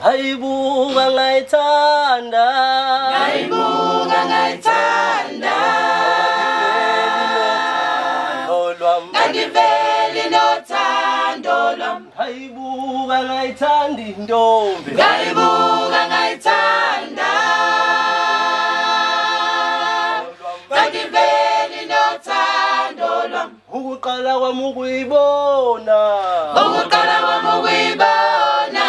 Hayibuka ngayithanda Ngangiveli nothando lwami Hayibuka ngayithanda intombi Ngayibuka ngayithanda Ngangiveli nothando lwami Ukuqala kwami ukuyibona Ukuqala kwami ukuyibona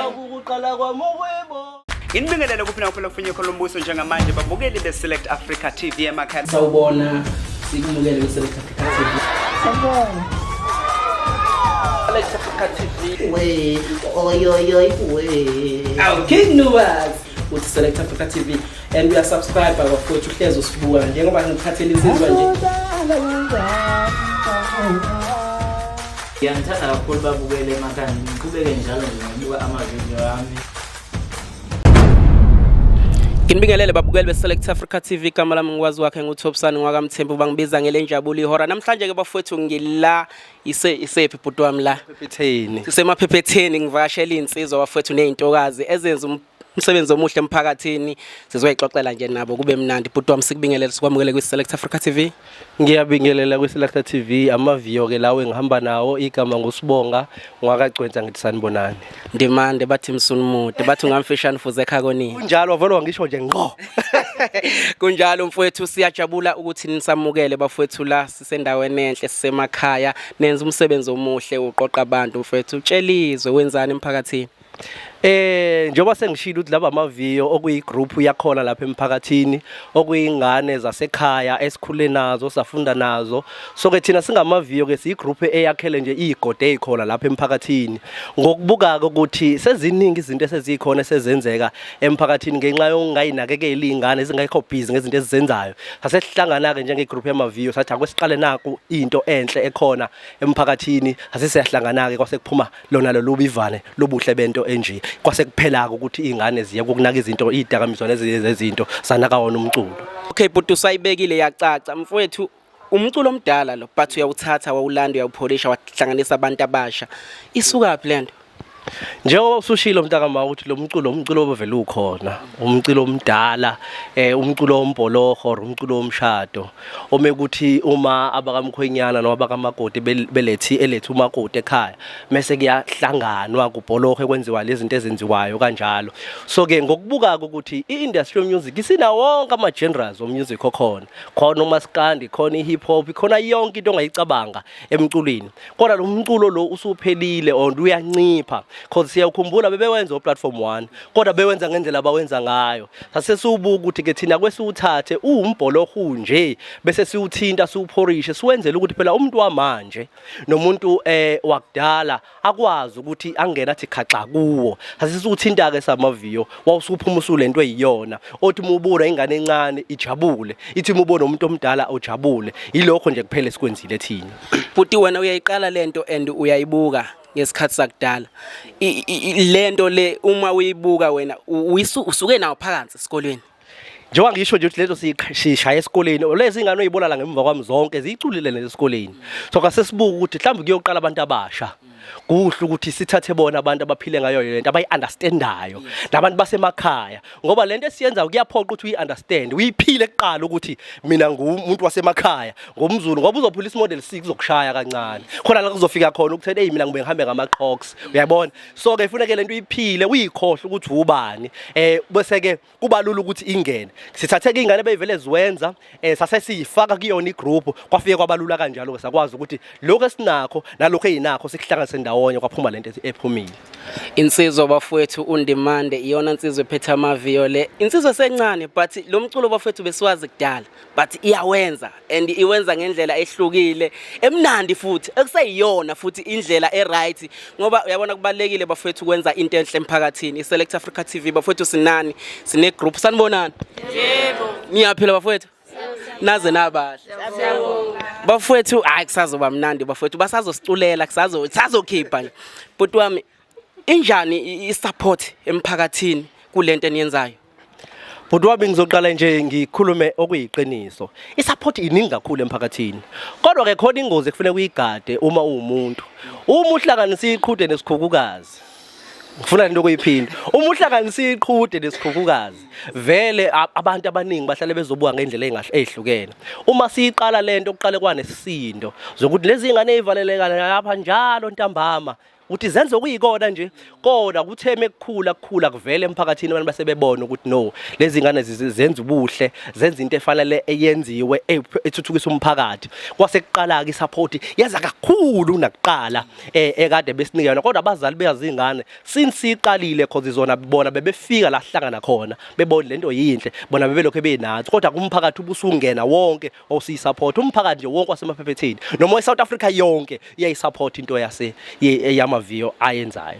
Ukuqala kwami ukuyibona Inibingelele kuphina kuphela kufinye khona umbuso njengamanje babukeli beSelect Africa TV emakhaya. Sawubona sikumukele kwiSelect Africa TV. Sawubona. Select Africa TV. We, we. Our King Nuwas with Select Africa TV and we are subscribed by bafowethu Hlezo Sibuka njengoba ngiphathele insizwa nje. Ngiyangithanda kakhulu babukele emakhaya ngiqhubeke njalo ngibuka amavidiyo ami. Nginibingelele babukeli beSelect Africa TV igama lami ngikwazi wakhe nguThobsani ngwakamthembu bangibiza ngelenjabulo ihora namhlanje ke bafowethu ngila isephi bhuti wami la Phephetheni sisemaphephetheni ngivakashela insizwa bafowethu nezintokazi ezenza umsebenzi omuhle emphakathini sizoyixoxela nje nabo kube mnandi bhuti wami sikubingelele sikwamukele kwiSelect Africa TV. Ngiyabingelela kwiSelect TV Amaviyo ke lawe ngihamba nawo igama ngosibonga ngwakagcwenza ngithi sanibonani Ndimande bathi msunimude bathi ngamfishane fuze ekhaya konini kunjalo vele wangisho nje ngqo kunjalo mfowethu siyajabula ukuthi nisamukele bafowethu la sisendaweni enhle sisemakhaya nenza umsebenzi omuhle uqoqa abantu mfowethu utshelizwe wenzani emphakathini. Njoba sengishilo ukuthi laba Amaviyo okuyigroup yakhona lapha emphakathini okuyingane zasekhaya esikhule nazo safunda nazo so ke thina singamaviyo ke siyigroup eyakhele nje igode ezikhona lapha emphakathini ngokubuka ukuthi seziningi izinto esezikhona esezenzeka emphakathini ngenxa yokungayinakekeli ingane ezingekho busy ngezinto ezizenzayo sasesihlangana ke njengegroup yamaviyo sathi akwesiqale naku into enhle ekhona emphakathini asesiyahlangana ke kwase kuphuma lona lobivane lobuhle bento enje kwase kuphela ukuthi ingane ziya kokunaka izinto izidakamizwa nezezinto sanaka wona umculo. Okay but usayibekile yacaca mfowethu umculo omdala lo but uyawuthatha wawulanda uyawupholisha wahlanganisa abantu abasha isuka phi lento njengoba usushilo mntakama ukuthi lo umculo obuvela ukhona umculo omdala umculo ombholoho umculo omshado omekuthi uma abakamkhwenyana noma abakamakoti elethe umakoti ekhaya mase kuyahlanganwa kubholoho kwenziwa lezi zinto ezenziwayo kanjalo so ke ngokubuka ukuthi iindustry music isina wonke ama genres of music okhona khona umaskandi khona ihip hop khona yonke into ongayicabanga emculweni kodwa lo umculo lo usuphelile or uyancipha because siyakhumbula bebewenza platform 1 kodwa bewenza ngendlela abawenza ngayo sasesiubuka ukuthi ke thina kwesiuthathe umbholoho nje bese siuthinta siuphorishe siwenzele ukuthi phela umuntu wamanje nomuntu wakudala akwazi ukuthi angena athi khaxa kuwo sasesiuthinta ke samaviyo wawusuphuma usulento eyiyona othi umubona ingane encane ijabule ithi umubona umuntu omdala ojabule ilokho nje kuphela sikwenzile thina futhi wena uyayiqala lento and uyayibuka ngesikhathi sakudala lento le uma uyibuka wena usuke nawo phakathi esikolweni njengoba ngisho nje ukuthi lezo sishaya esikoleni lezi ingane oyibona la ngemva kwami zonke ziyiculile esikoleni so kasesibuka ukuthi mhlawumbe kuyoqala abantu abasha kuhle ukuthi sithathe bona abantu abaphile ngayo lento abayi-understandayo nabantu basemakhaya ngoba lento esiyenza kuyaphoqa ukuthi uyi-understand uyiphile kuqala ukuthi mina ngumuntu wasemakhaya ngomZulu ngoba uzophula isimodel 6 uzokushaya kancane khona la kuzofika khona ukuthi hey mina ngibe ngihambe ngama-Crocs uyayibona so ke kufuneka lento uyiphile uyikhohle ukuthi ubani bese ke kuba lula ukuthi ingene sithathe ke ingane beyivele ziwenza sase siyifaka kuyona igroup kwafike kwabalula kanjalo ke sakwazi ukuthi lokho esinakho nalokho eyinakho sikuhlanganise ndawonye kwaphuma lento ephumile. Insizwa bafowethu undimande iyona insizwe ephethe Amaviyo le insizwe sencane but lo mculo bafowethu besiwazi kudala but iyawenza and iwenza ngendlela ehlukile emnandi futhi ekuseyiyona futhi indlela eright ngoba uyabona kubalekile bafowethu kwenza into enhle emphakathini iSelect Africa TV bafowethu sinani sine group sanibonani yebo niyaphila bafowethu naze nabahle siyabonga bafowethu hayi kusazoba mnandi bafowethu basazosiculela kusazokhipha nje but wami injani isupport emphakathini kulento eniyenzayo Bhuti wami ngizoqala nje ngikhulume okuyiqiniso. I-support iningi kakhulu emphakathini. Kodwa ke khona ingozi ekufanele uyigade uma uwumuntu. Uma uhlanganisa iqhude nesikhukukazi. Ngifuna into okuyiphinda. Uma uhlanganisa iqhude nesikhukukazi, vele abantu abaningi bahlale bezobuka ngendlela ezihlukene. Uma siqala lento oqale kwanesisindo zokuthi lezi ingane ezivaleleka lapha njalo ntambama uthi zenze okuyikona nje kodwa kutheme kukhula kuvele emphakathini abantu basebebona ukuthi no lezi ngane zenza ubuhle zenza into efanele eyenziwe ethuthukisa umphakathi kwase kuqala ke support yaza kakhulu nakuqala ekade besinikana kodwa abazali beyazingane since iqalile cause izona bona bebefika la hlangana khona bebona lento yinhle bona bebelokho benathi kodwa kumphakathi ubusungena wonke osiyisupport umphakathi nje wonke wasemaphephetheni noma eSouth Africa yonke iyayisupport into Amaviyo ayenzayo.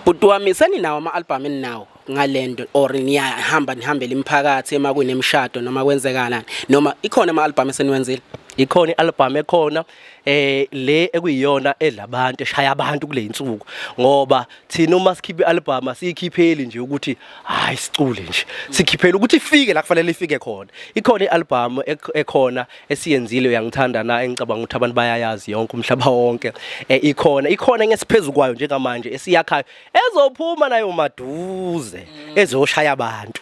Bhuti wami seninawo ama-album eninawo ngalento or nihambele imiphakathi ema kunemshado noma kwenzekana noma ikhona ama-album eseniwenzile? Ikhona i-album ekhona le ekuyiyona edlabantu eshaya abantu kule insuku ngoba thina uma sikhipha i-album asiyikhipheli nje ukuthi hayi sicule nje sikhiphela ukuthi ifike la kufanele ifike khona. Ikhona i-album ekhona esiyenzile uyangithanda na engicabanga ukuthi abantu bayayazi yonke umhlaba wonke ikhona ngesiphezulu kwayo njengamanje esiyakhayo ezophuma nayo maduze ezoshaya abantu.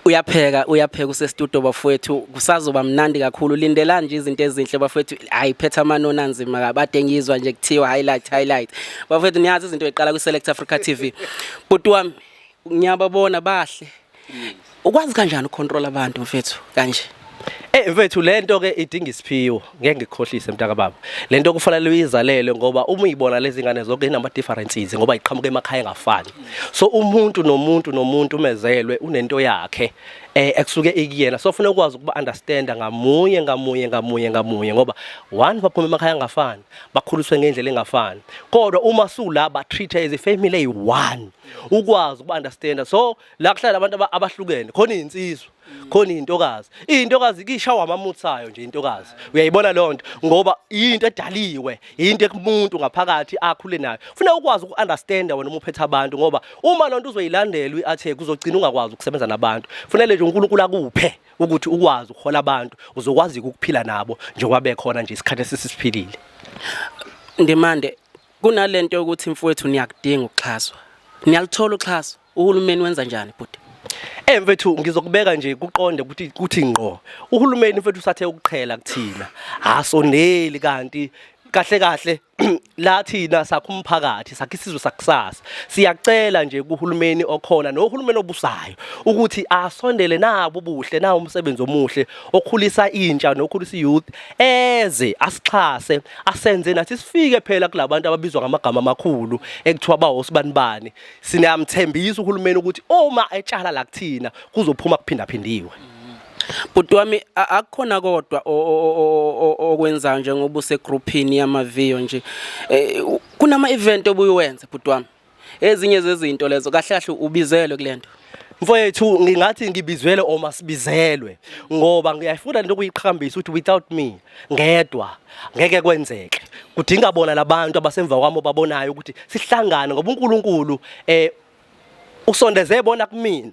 Uyapheka usestudio bafowethu kusazoba mnandi kakhulu lindela nje izinto ezinhle bafowethu ayiphetha amanona nzima kabade ngizwa nje kuthiwa highlight bafowethu niyazi izinto eziqala ku Select Africa TV bhuti wami ngiyababona bahle ukwazi kanjani ukontrol abantu mfethu kanje mfethu lento ke idinga isiphiwo ngeke ngikhohlise mntaka baba lento kufanele uyizalele ngoba uma uyibona lezi ngane zonke inama differences ngoba iqhamuka emakhaya engafani so umuntu nomuntu umezelwe unento yakhe ekusuke ikuyena so ufuna ukwazi ukuba understand ngamunye ngoba one baphuma emakhaya engafani bakhuliswe ngendlela engafani kodwa uma sula ba treat as a family one ukwazi ukuba understand so la kuhlala abantu abahlukene khona insizwa khona intokazi kishawa amamutsayo nje intokazi uyayibona lonto ngoba into edaliwe into ekumuntu ngaphakathi akhule nayo ufuna ukwazi ukunderstand wena uma uphethe abantu ngoba uma lonto uzoyilandela uyatheka uzogcina ungakwazi ukusebenza nabantu kufanele nje uNkulunkulu akuphe ukuthi ukwazi ukuhola abantu uzokwazi ukuphila nabo njengoba bekhona nje isikhathi esisiphilile. Ndimande kunalento ukuthi mfowethu niyakudinga ukuxhaswa niyalithola uxhaso uhulumeni wenza njani bhuti? Mfethu ngizokubeka nje kuqonde ukuthi ngqo uhulumeni mfethu usathe ukuqhela kuthina asondeli kanti kahle la thina sakho umphakathi sakho isizwe sakusasa siyacela nje kuhulumeni okhona nohulumeni obusayo ukuthi asondele nabo ubuhle nawo umsebenzi omuhle okhulisa intsha nokhulisa youth eze asixhase asenze nathi sifike phela kulabantu ababizwa ngamagama amakhulu ekuthiwa bawosibanibani sinamthembisa uhulumeni ukuthi uma etshala la kuthina kuzophuma kuphindaphindiwe. Bhuti wami akukhona kodwa okwenza njengoba usegroupini yamaviyo nje kunama event obuyenza bhuti wami ezinye zezinto lezo kahle ubizelwe kulento mfowethu ngingathi ngibizwele oma sibizelwe ngoba ngiyafuna into okuyiqhakambisa ukuthi without me ngedwa ngeke kwenzeke kudinga bona labantu abasemva kwami babonayo ukuthi sihlangane ngoba uNkulunkulu usondeze bona kumina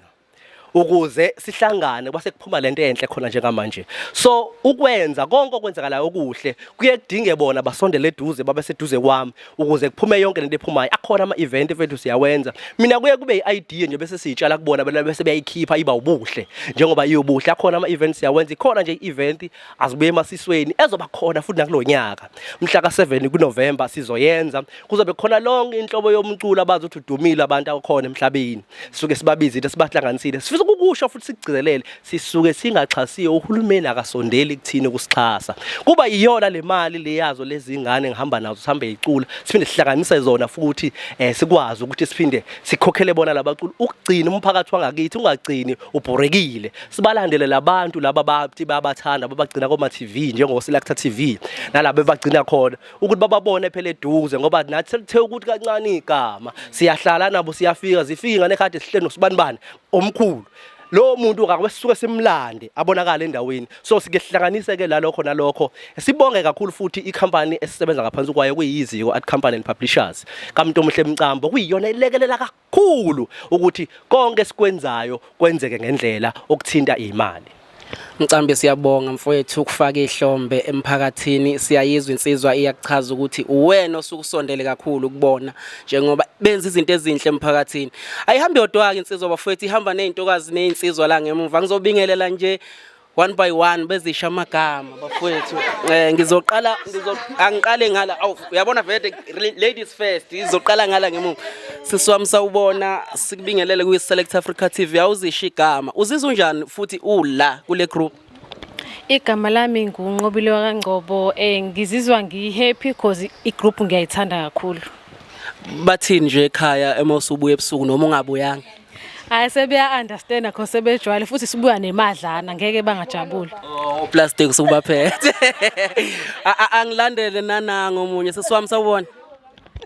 ukuze sihlangane kwase kuphuma lento enhle khona njengamanje so ukwenza konke okwenzakalayo okuhle kuye kudinge bona basondele eduze babe seduze kwami ukuze kuphume yonke lento ephumayo akhona ama event mfethu siyawenza mina kuye kube i-idea nje bese siyitshala kubona bese beyayikhipha iba ubuhle njengoba iyobuhle akhona ama events siyawenza ikhona nje i-event azibuye emasisweni ezoba khona futhi nakulonyaka mhla ka7 kuNovember sizoyenza kuzobe khona lonke inhlobo yomculo abazothi udumile abantu akhona emhlabeni sisuke sibabizile sibahlanganisile ukusho futhi sigcizelele sisuke singaxhasiyo uhulumeni akasondeli kuthina ukusixhasa kuba iyona le mali leyazo lezi ngane ngihamba nazo sihambe icula siphinde sihlanganise zona futhi sikwazi ukuthi siphinde sikhokhele bona labaculi ukugcina umphakathi wangakithi ungagcini ubhorekile sibalandele labantu laba bathi babathanda babagcina koma TV njengo Select TV nalabo bagcina khona ukuthi bababone phela eduze ngoba nathi lithe ukuthi kancane igama siyahlala nabo siyafika zifika ngane kade sihlelo sibanibani omkhulu lo muntu akasuke simlande abonakala endaweni so sikehlanganise ke lalokho nalokho sibonge kakhulu futhi ikhampani esisebenza ngaphansi kwayo kuyiziko at company and publishers kaMntomuhle Mcambo kuyiyona ilekelela kakhulu ukuthi konke sikwenzayo kwenzeke ngendlela okuthinta imali. Mcambi siyabonga mfowethu ukufaka ihlombe emphakathini siyayizwa insizwa iyakuchaza ukuthi uwena osukusondele kakhulu ukubona njengoba benza izinto ezinhle emphakathini ayihambi yodwa ke insizwa bafowethu ihamba nezintokazi nezinsizwa la ngemuva ngizobingelela nje one by one bezisha amagama bafowethu ngizoqala angiqale ngala uyabona vele ladies first izoqala ngala ngemuva sisiwami sawubona sikubingelele ku Select Africa TV awuzisha igama uzizwa unjani futhi ula kule group. Igama lami nguNqobile kaNgcobo ngizizwa ngihappy because igroup ngiyayithanda kakhulu. Bathini nje ekhaya emosubuye ebusuku noma ungabuyanga? Hayi sebeya understand akho sebejwayele futhi sibuya nemadlana ngeke bangajabula. Oh plastic sikubaphethe. Angilandele nananga omunye sisiwami sawubona.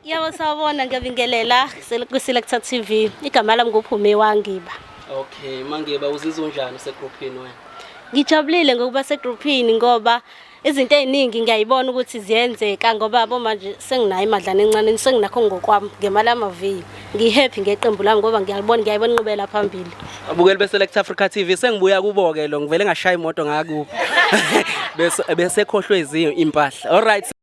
Yebo sawubona ngiyabingelela ku Select TV. Igama lami nguPhume Wangiba. Okay, Mangiba uzizwa unjani usegroupini wena? Ngijabulile ngokuba segroupini ngoba izinto eziningi ngiyayibona ukuthi ziyenzeka ngoba abo manje senginayo imadlana encane senginakho ngokwami ngemali Amaviyo. Ngihappy ngeqembu lami ngoba ngiyayibona inqubela phambili. Abukeli be Select Africa TV sengibuya kubo ke lo ngivele ngashaya imoto ngakubo. Bese khohlwe izinyo impahla. All right.